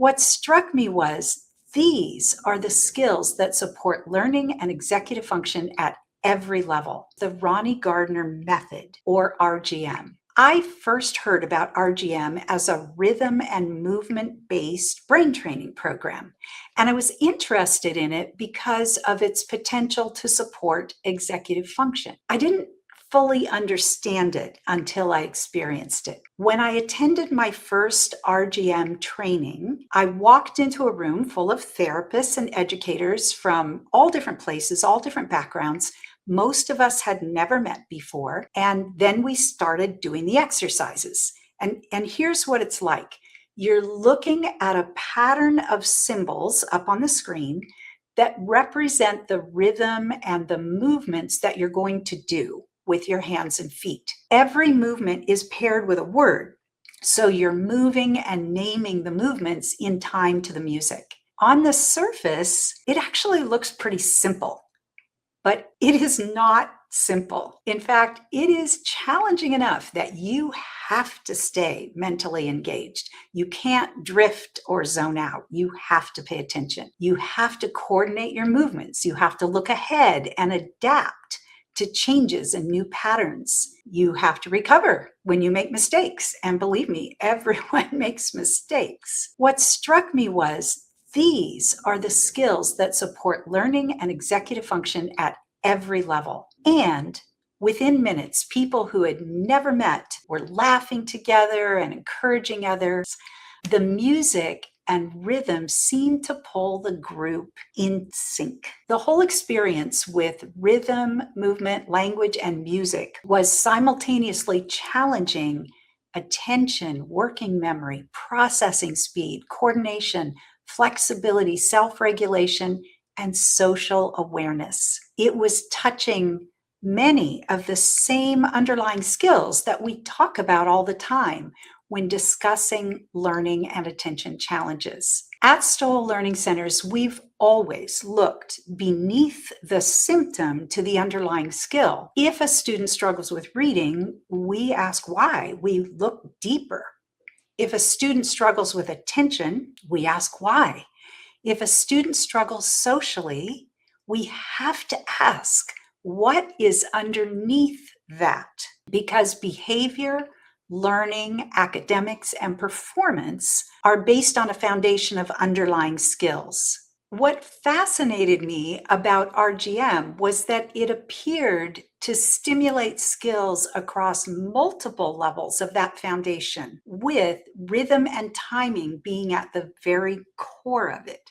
What struck me was these are the skills that support learning and executive function at every level. The Ronnie Gardiner Method, or RGM. I first heard about RGM as a rhythm and movement based brain training program, and I was interested in it because of its potential to support executive function. I didn't fully understand it until I experienced it. When I attended my first RGM training, I walked into a room full of therapists and educators from all different places, all different backgrounds. Most of us had never met before. And then we started doing the exercises. And here's what it's like. You're looking at a pattern of symbols up on the screen that represent the rhythm and the movements that you're going to do with your hands and feet. Every movement is paired with a word. So you're moving and naming the movements in time to the music. On the surface, it actually looks pretty simple, but it is not simple. In fact, it is challenging enough that you have to stay mentally engaged. You can't drift or zone out. You have to pay attention. You have to coordinate your movements. You have to look ahead and adapt to changes and new patterns. You have to recover when you make mistakes. And believe me, everyone makes mistakes. What struck me was these are the skills that support learning and executive function at every level. And within minutes, people who had never met were laughing together and encouraging others. The music and rhythm seemed to pull the group in sync. The whole experience with rhythm, movement, language, and music was simultaneously challenging attention, working memory, processing speed, coordination, flexibility, self-regulation, and social awareness. It was touching many of the same underlying skills that we talk about all the time when discussing learning and attention challenges. At Stoll Learning Centers, we've always looked beneath the symptom to the underlying skill. If a student struggles with reading, we ask why. We look deeper. If a student struggles with attention, we ask why. If a student struggles socially, we have to ask, what is underneath that? Because behavior, learning, academics, and performance are based on a foundation of underlying skills. What fascinated me about RGM was that it appeared to stimulate skills across multiple levels of that foundation, with rhythm and timing being at the very core of it.